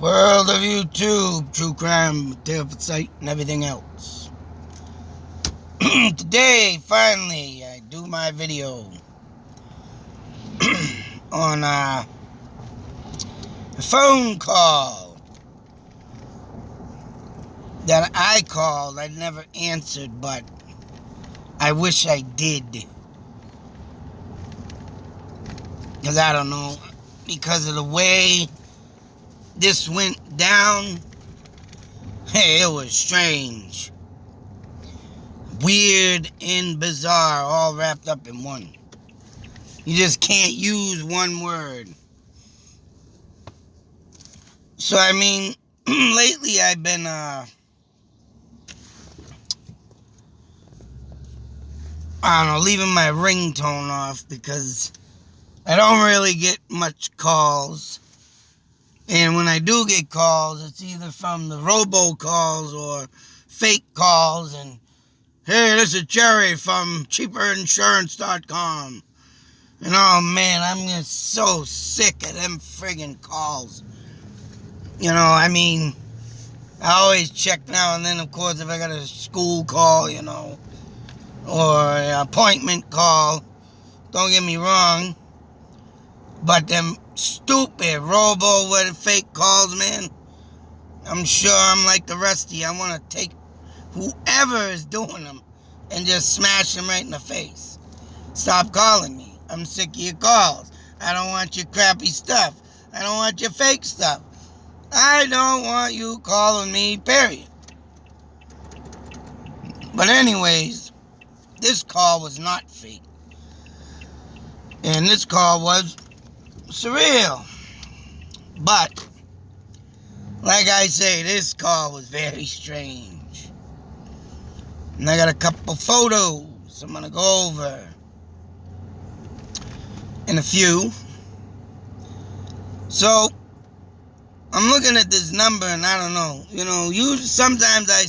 World of YouTube, true crime, Delphi and everything else. Today, finally, I do my video on a phone call that I called. I never answered, but I wish I did. Because I don't know, because of the way this went down, hey, it was strange. Weird and bizarre, all wrapped up in one. You just can't use one word. So, I mean, lately I've been, I don't know, leaving my ringtone off because I don't really get much calls. And when I do get calls, it's either from the robocalls or fake calls. And, hey, this is Jerry from cheaperinsurance.com. And, oh, man, I'm just so sick of them friggin' calls. You know, I mean, I always check now and then, of course, if I got a school call, you know, or an appointment call. Don't get me wrong. But them stupid robo with fake calls, man, I'm sure I'm like the rest of you. I want to take whoever is doing them and just smash them right in the face. Stop calling me. I'm sick of your calls. I don't want your crappy stuff. I don't want your fake stuff. I don't want you calling me, period. But anyways, this call was not fake. And this call was surreal. But, like I say, this call was very strange. And I got a couple photos I'm going to go over in a few. So, I'm looking at this number and I don't know. You know, sometimes I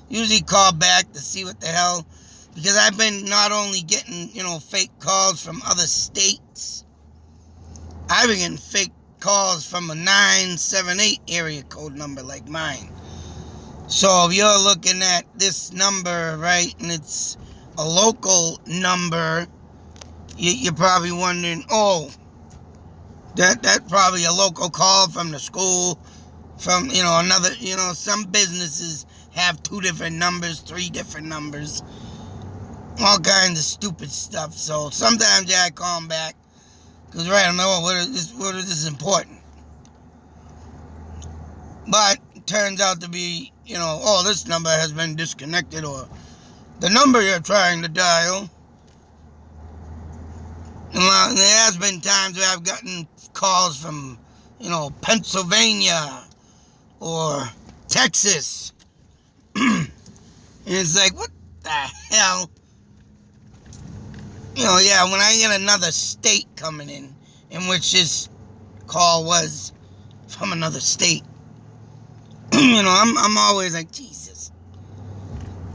usually call back to see what the hell. Because I've been not only getting, fake calls from other states. I've been getting fake calls from a 978 area code number like mine. So if you're looking at this number, right, and it's a local number, you're probably wondering, oh, that's probably a local call from the school, from, another, some businesses have 2 different numbers, 3 different numbers, all kinds of stupid stuff. So sometimes, I call them back, because, right, I know what is this important. But it turns out to be, this number has been disconnected, or the number you're trying to dial. And there has been times where I've gotten calls from, Pennsylvania or Texas. And it's like, what the hell? When I get another state coming in which this call was from another state, I'm always like, Jesus.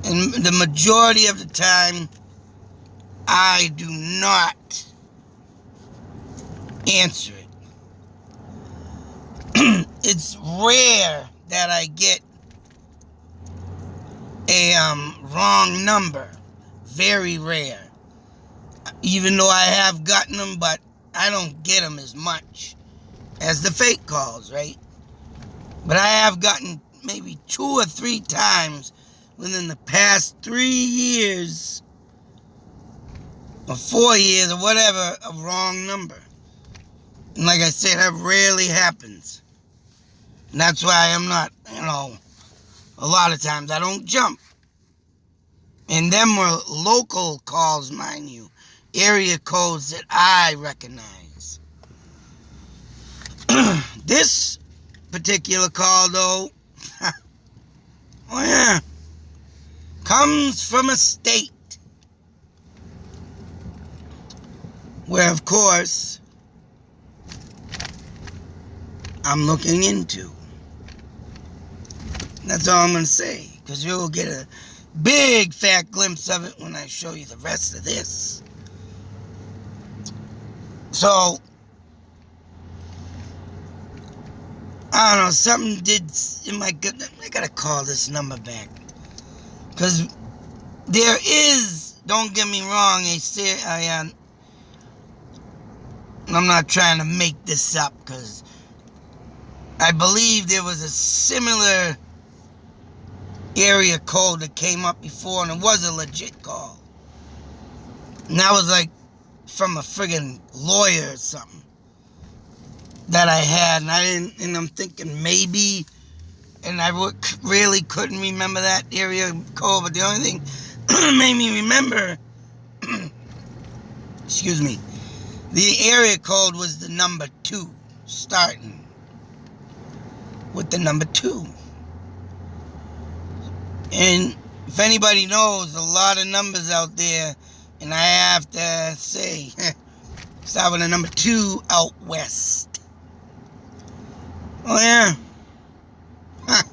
And the majority of the time, I do not answer it. It's rare that I get a wrong number. Very rare. Even though I have gotten them, but I don't get them as much as the fake calls, right? But I have gotten maybe 2 or 3 times within the past 3 years or 4 years or whatever, a wrong number. And like I said, that rarely happens. And that's why I'm not, a lot of times I don't jump. And them were local calls, mind you. Area codes that I recognize. This particular call, though, oh yeah, comes from a state where, of course, I'm looking into. That's all I'm going to say, because you'll get a big fat glimpse of it when I show you the rest of this. So, I don't know, something did in my gut. I gotta call this number back. Because there is, don't get me wrong, I'm not trying to make this up, because I believe there was a similar area code that came up before, and it was a legit call. And that was like from a friggin' lawyer or something that I had, and I'm thinking maybe, and I really couldn't remember that area code, but the only thing made me remember, excuse me, the area code was the number 2, starting with the number 2. And if anybody knows, a lot of numbers out there, and I have to say, start with the number 2 out west. Oh, yeah. Huh.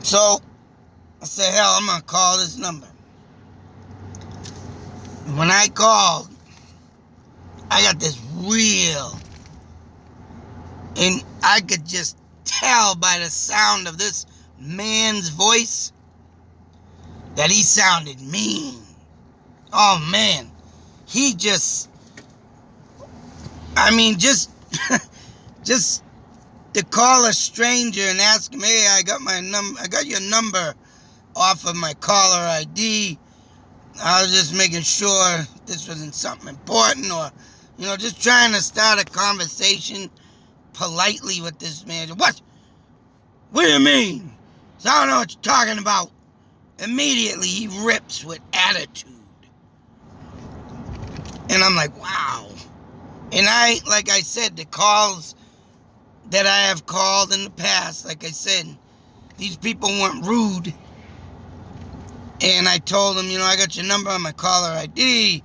So, I said, hell, I'm going to call this number. And when I called, I got this real, and I could just tell by the sound of this man's voice that he sounded mean. Oh, man. He just, just to call a stranger and ask him, hey, I got your number off of my caller ID. I was just making sure this wasn't something important, or, just trying to start a conversation politely with this man. What do you mean? So I don't know what you're talking about. Immediately he rips with attitude. And I'm like, wow. And like I said, the calls that I have called in the past, like I said, these people weren't rude. And I told them, I got your number on my caller ID.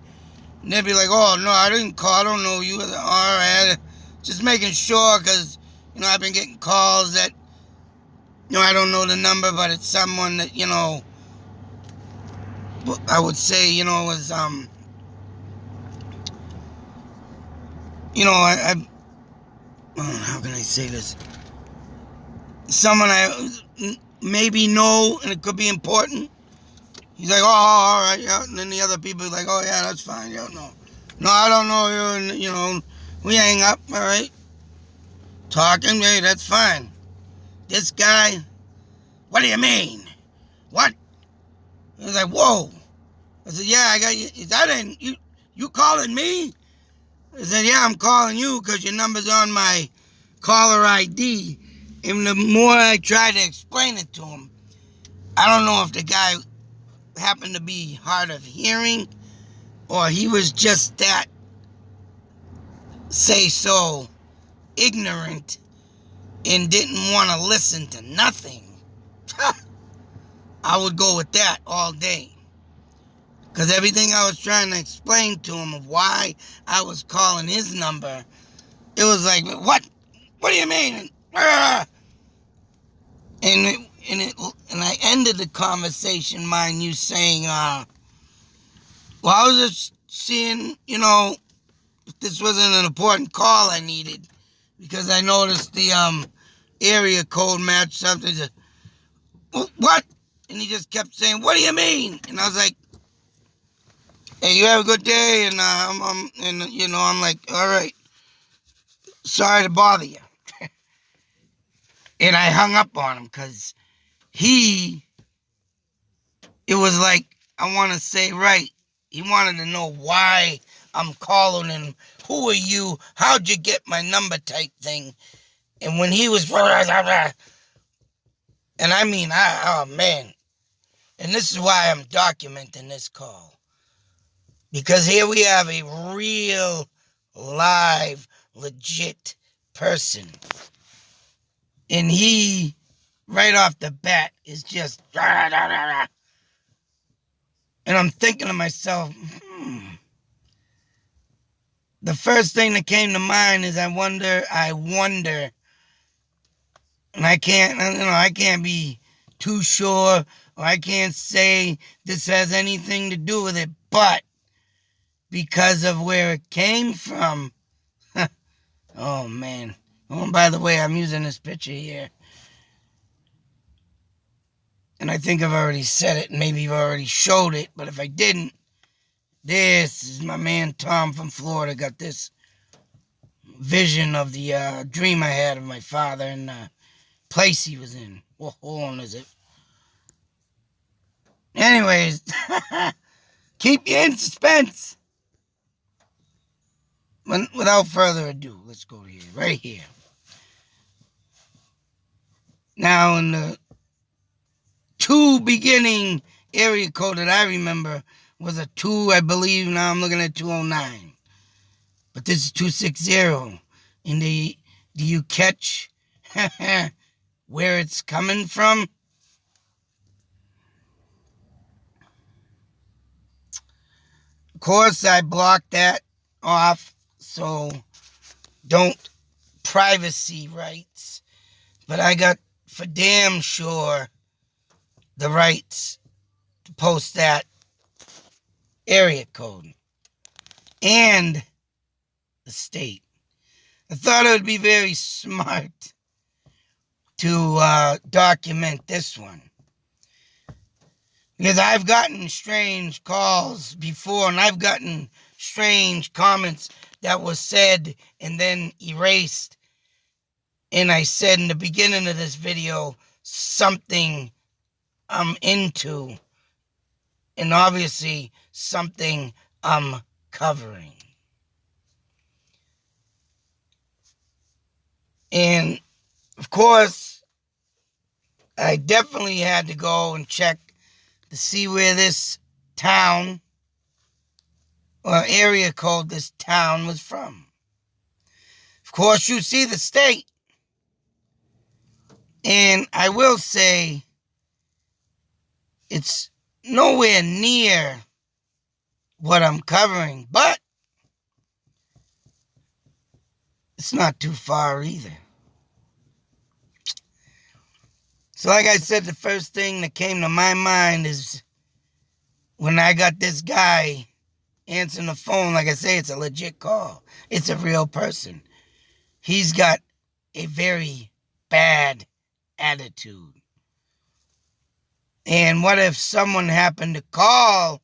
And they'd be like, oh, no, I didn't call. I don't know you. All right. Just making sure, because, I've been getting calls that, I don't know the number, but it's someone that, I would say, was, how can I say this? Someone I maybe know, and it could be important. He's like, oh, all right, yeah. And then the other people are like, oh, yeah, that's fine. Yeah, no, I don't know you. And, we hang up, all right? Talking, hey, that's fine. This guy, what do you mean? What? He's like, whoa. I said, yeah, I got you. Is that you calling me? I said, yeah, I'm calling you because your number's on my caller ID. And the more I tried to explain it to him, I don't know if the guy happened to be hard of hearing, or he was just that, say so, ignorant and didn't want to listen to nothing. I would go with that all day. Because everything I was trying to explain to him of why I was calling his number, it was like, what? What do you mean? And I ended the conversation, mind you, saying, well, I was just seeing, if this wasn't an important call I needed, because I noticed the area code matched something. What? And he just kept saying, what do you mean? And I was like, hey, you have a good day. And I'm like, all right, sorry to bother you. And I hung up on him because it was like, I want to say right, he wanted to know why I'm calling him. Who are you? How'd you get my number type thing? And when he was, and I mean, oh man. And this is why I'm documenting this call. Because here we have a real, live, legit person. And he, right off the bat, is just, and I'm thinking to myself, the first thing that came to mind is I wonder, and I can't be too sure, or I can't say this has anything to do with it, but because of where it came from, oh man, Oh, and by the way, I'm using this picture here. And I think I've already said it, and maybe you've already showed it, but if I didn't, this is my man Tom from Florida. Got this vision of the dream I had of my father and the place he was in. What horn is it? Anyways, keep you in suspense. Without further ado, let's go to here, right here. Now, in the 2 beginning area code that I remember was a 2, I believe. Now I'm looking at 209. But this is 260. And do you catch where it's coming from? Of course, I blocked that off, so don't privacy rights. But I got for damn sure the rights to post that area code and the state. I thought it would be very smart to document this one. Because I've gotten strange calls before, and I've gotten strange comments that was said and then erased. And I said in the beginning of this video, something I'm into, and obviously something I'm covering. And, of course, I definitely had to go and check to see where this town or area code this town was from. Of course, you see the state. And I will say it's nowhere near what I'm covering, but it's not too far either. So like I said, the first thing that came to my mind is when I got this guy answering the phone. Like I say, it's a legit call. It's a real person. He's got a very bad attitude. And what if someone happened to call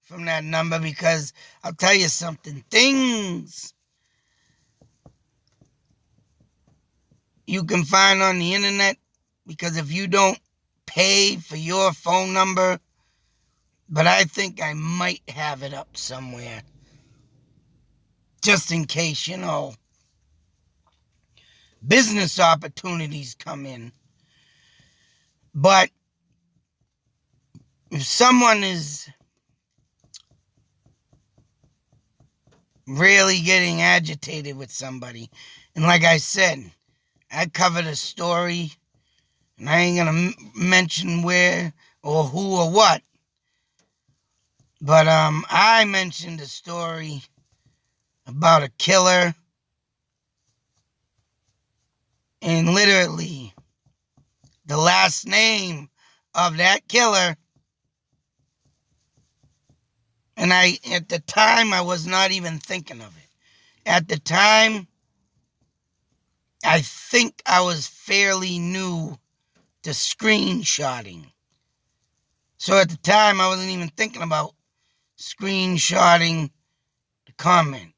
from that number? Because I'll tell you something, things you can find on the internet, because if you don't pay for your phone number, but I think I might have it up somewhere, just in case, business opportunities come in. But if someone is really getting agitated with somebody, and like I said, I covered a story, and I ain't gonna mention where or who or what, but I mentioned a story about a killer, and literally the last name of that killer, and at the time I was not even thinking of it. At the time, I think I was fairly new to screenshotting. So at the time, I wasn't even thinking about screenshotting the comment.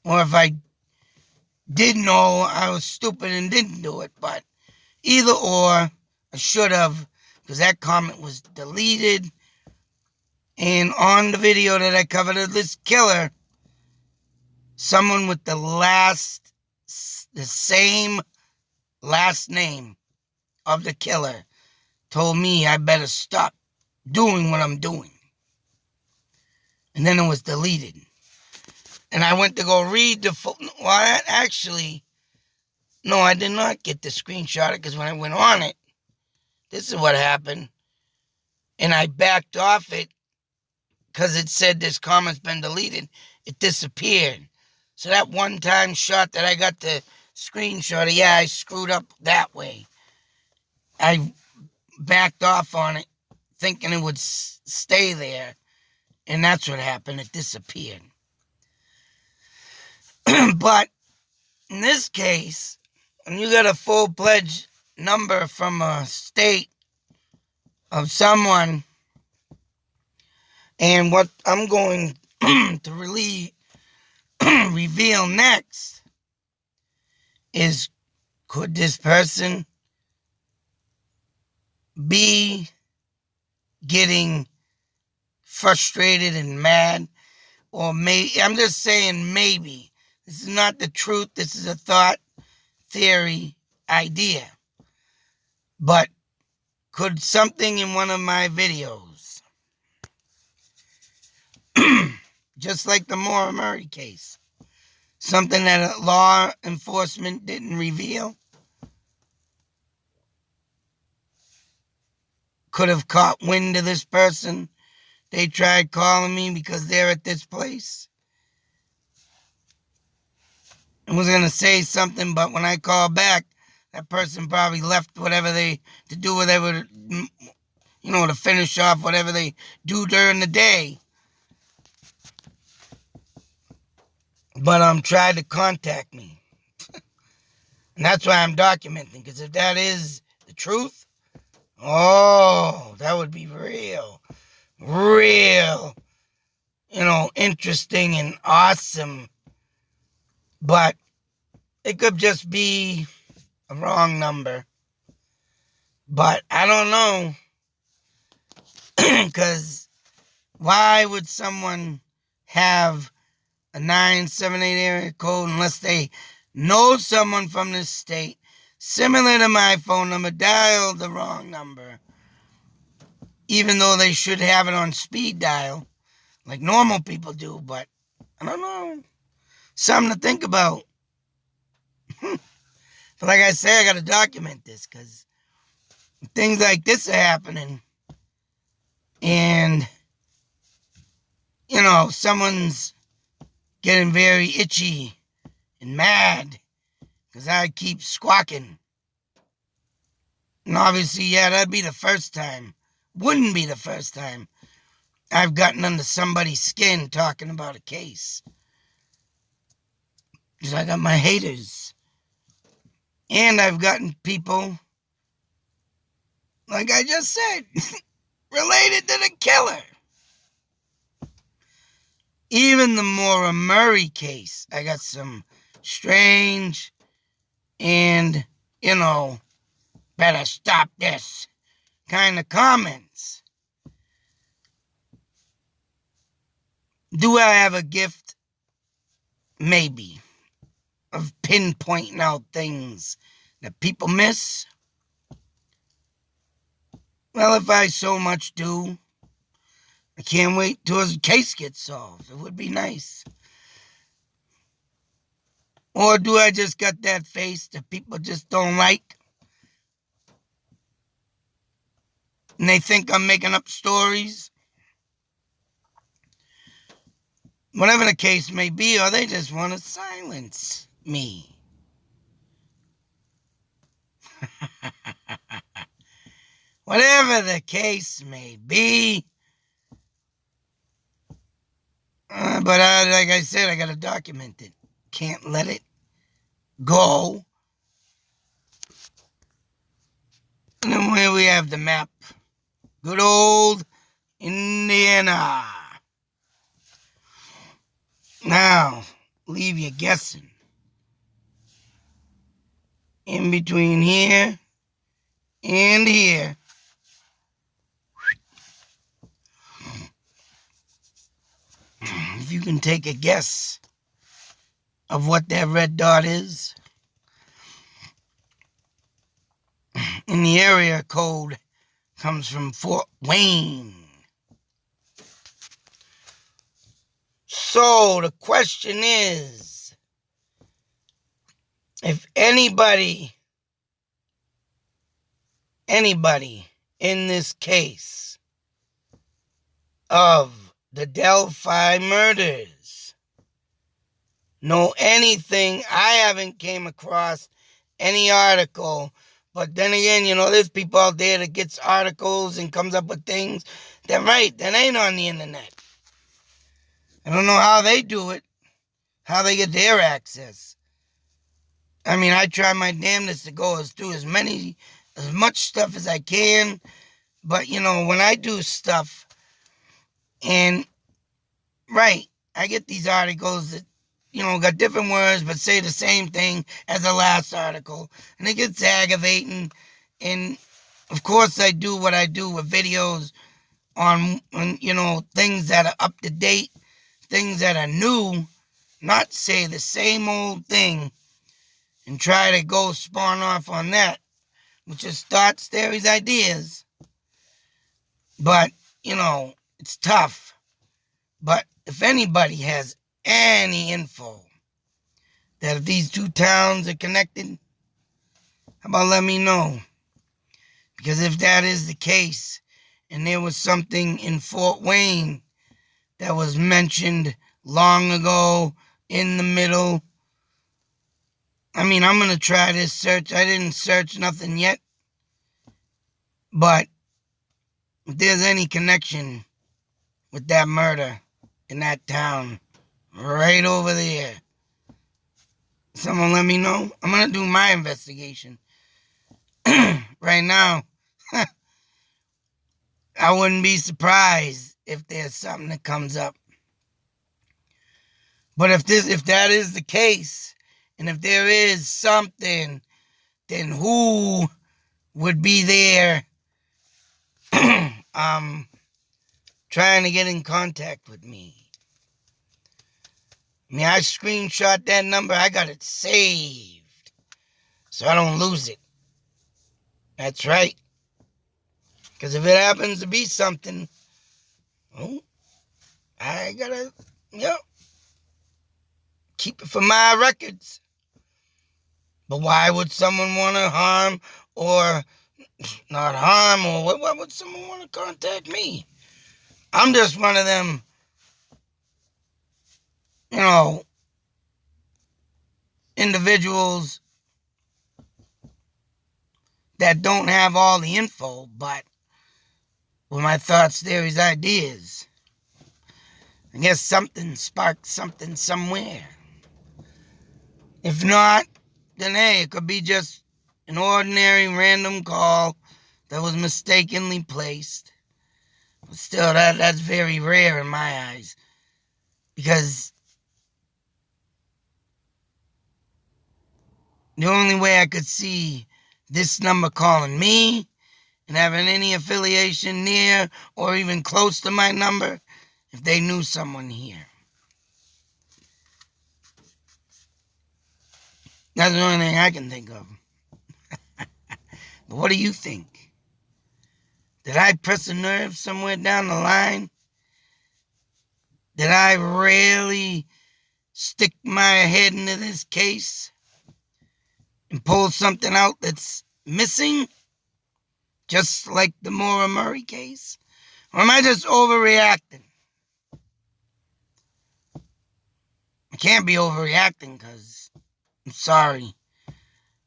Or if I did know, I was stupid and didn't do it. But either or, I should have, because that comment was deleted. And on the video that I covered of this killer, someone with the same last name of the killer told me I better stop doing what I'm doing. And then it was deleted. And I went to go read the well, actually, no, I did not get the screenshot, because when I went on it, this is what happened. And I backed off it because it said this comment's been deleted. It disappeared. So that one time shot that I got the screenshot, yeah, I screwed up that way. I backed off on it thinking it would stay there. And that's what happened. It disappeared. But in this case, when you got a full-fledged number from a state of someone, and what I'm going to really reveal next is, could this person be getting frustrated and mad? Or I'm just saying maybe. This is not the truth. This is a thought, theory, idea. But could something in one of my videos, just like the Maura Murray case, something that law enforcement didn't reveal, could have caught wind of this person? They tried calling me because they're at this place and was going to say something, but when I called back, that person probably left to do whatever, to finish off whatever they do during the day. But tried to contact me. And that's why I'm documenting, because if that is the truth, that would be real, interesting and awesome. But it could just be a wrong number. But I don't know. Because why would someone have a 978 area code unless they know someone from this state, similar to my phone number, dialed the wrong number, even though they should have it on speed dial, like normal people do? But I don't know. Something to think about. But like I say, I got to document this, because things like this are happening. And, someone's getting very itchy and mad because I keep squawking. And obviously, that'd be the first time. Wouldn't be the first time I've gotten under somebody's skin talking about a case. Because I got my haters. And I've gotten people, like I just said, related to the killer. Even the Maura Murray case, I got some strange and, better stop this kind of comments. Do I have a gift? Maybe. Of pinpointing out things that people miss? Well, if I so much do, I can't wait till the case gets solved. It would be nice. Or do I just got that face that people just don't like? And they think I'm making up stories? Whatever the case may be, or they just want to silence me. Whatever the case may be. But like I said, I got to document it. Can't let it go. And then here we have the map. Good old Indiana. Now, leave you guessing. In between here and here. If you can take a guess of what that red dot is. And the area code comes from Fort Wayne. So the question is, if anybody in this case of the Delphi murders know anything, I haven't came across any article. But then again, there's people out there that gets articles and comes up with things that ain't on the internet. I don't know how they do it, how they get their access. I mean, I try my damnedest to go through as much stuff as I can. But, when I do stuff and, right, I get these articles that, got different words but say the same thing as the last article. And it gets aggravating. And, of course, I do what I do with videos on things that are up to date, things that are new, not say the same old thing and try to go spawn off on that, which is thoughts, theories, ideas. But, it's tough. But if anybody has any info that if these two towns are connected, how about let me know? Because if that is the case, and there was something in Fort Wayne that was mentioned long ago in the middle, I mean, I'm going to try this search. I didn't search nothing yet. But if there's any connection with that murder in that town, right over there, someone let me know. I'm going to do my investigation. Right now, I wouldn't be surprised if there's something that comes up. But if that is the case, and if there is something, then who would be there trying to get in contact with me? I mean, I screenshot that number. I got it saved so I don't lose it. That's right. Because if it happens to be something, I gotta, keep it for my records. But why would someone want to harm or not harm, or why would someone want to contact me? I'm just one of them, individuals that don't have all the info, but with my thoughts, theories, ideas. I guess something sparked something somewhere. If not, then hey, it could be just an ordinary random call that was mistakenly placed. But still, that's very rare in my eyes. Because the only way I could see this number calling me and having any affiliation near or even close to my number, if they knew someone here. That's the only thing I can think of. But what do you think? Did I press a nerve somewhere down the line? Did I really stick my head into this case and pull something out that's missing? Just like the Maura Murray case? Or am I just overreacting? I can't be overreacting because, I'm sorry,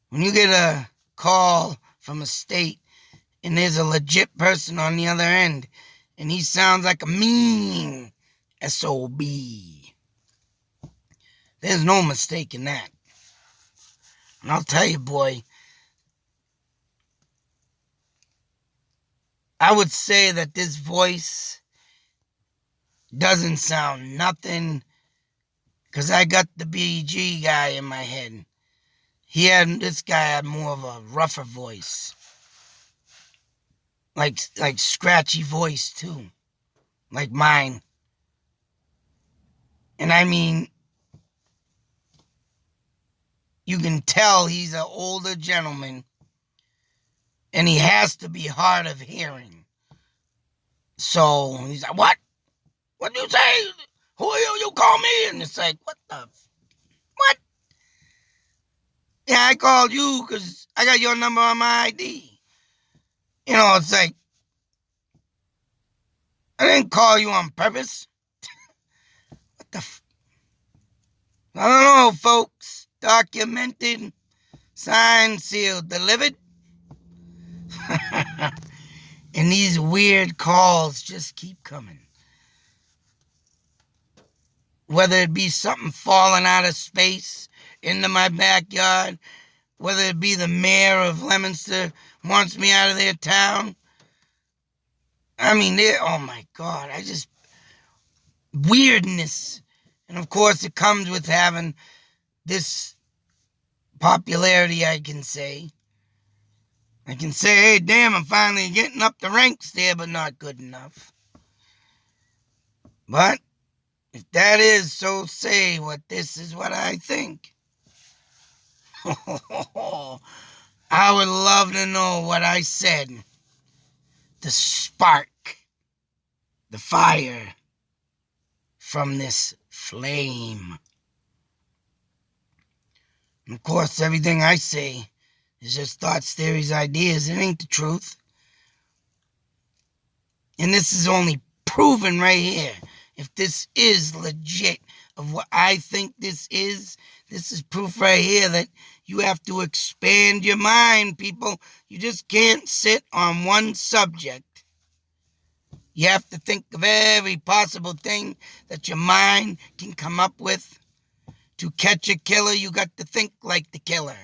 when you get a call from a state and there's a legit person on the other end and he sounds like a mean SOB, there's no mistake in that. And I'll tell you, boy, I would say that this voice doesn't sound nothing, because I got the BG guy in my head. This guy had more of a rougher voice. Like scratchy voice too. Like mine. And I mean, you can tell he's an older gentleman. And he has to be hard of hearing. So he's like, what? What do you say? Who are you? You call me? And it's like, what? Yeah, I called you because I got your number on my ID. It's like, I didn't call you on purpose. What the I don't know, folks. Documented, signed, sealed, delivered. And these weird calls just keep coming. Whether it be something falling out of space into my backyard, whether it be the mayor of Leominster wants me out of their town. I mean, oh my God, weirdness. And of course, it comes with having this popularity, I can say. Hey, damn, I'm finally getting up the ranks there, but not good enough. But if that is so, say what this is what I think. I would love to know what I said. The spark, the fire from this flame. And of course, everything I say is just thoughts, theories, ideas. It ain't the truth. And this is only proven right here. If this is legit of what I think this is proof right here that you have to expand your mind, people. You just can't sit on one subject. You have to think of every possible thing that your mind can come up with. To catch a killer, you got to think like the killer.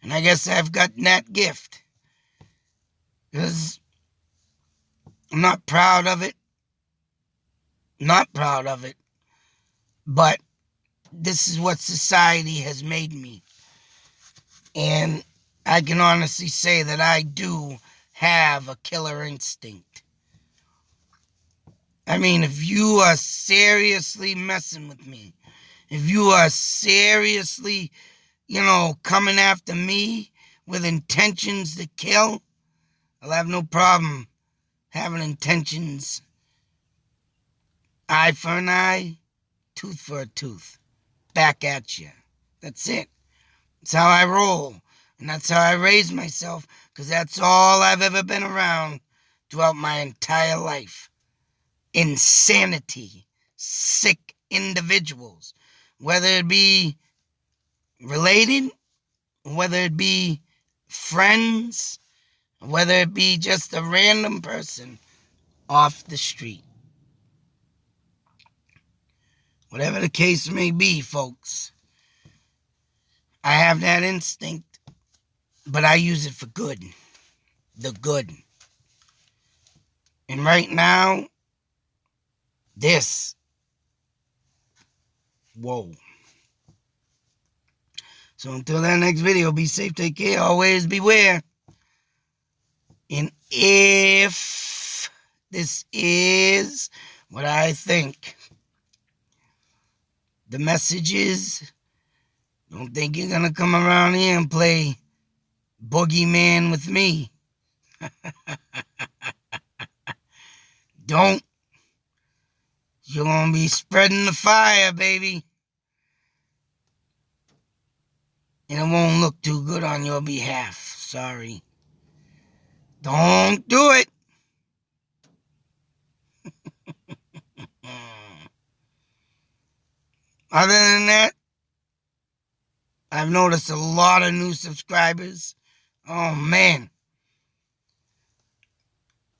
And I guess I've gotten that gift. Because I'm not proud of it. Not proud of it. But this is what society has made me. And I can honestly say that I do have a killer instinct. I mean, if you are seriously messing with me, if you are seriously, coming after me with intentions to kill, I'll have no problem having intentions. Eye for an eye, tooth for a tooth. Back at you. That's it. That's how I roll. And that's how I raise myself, because that's all I've ever been around throughout my entire life. Insanity. Sick individuals. Whether it be related, whether it be friends, whether it be just a random person off the street. Whatever the case may be, folks, I have that instinct, but I use it for good. The good. And right now, whoa. So until that next video, be safe, take care, always beware. And if this is what I think, the message is, don't think you're going to come around here and play boogeyman with me. Don't. You're going to be spreading the fire, baby. And it won't look too good on your behalf. Sorry. Don't do it. Other than that, I've noticed a lot of new subscribers. Oh, man.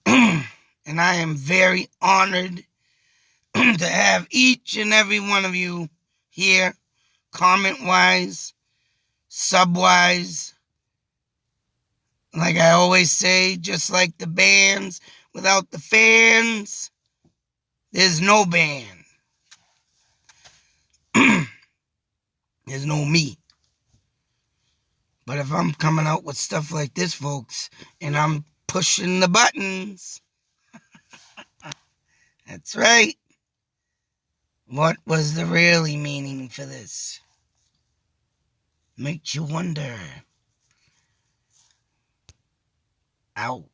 And I am very honored to have each and every one of you here, comment-wise, sub-wise. Like I always say, just like the bands, without the fans, there's no band. There's no me. But if I'm coming out with stuff like this, folks, and I'm pushing the buttons, that's right. What was the really meaning for this? Makes you wonder. Out.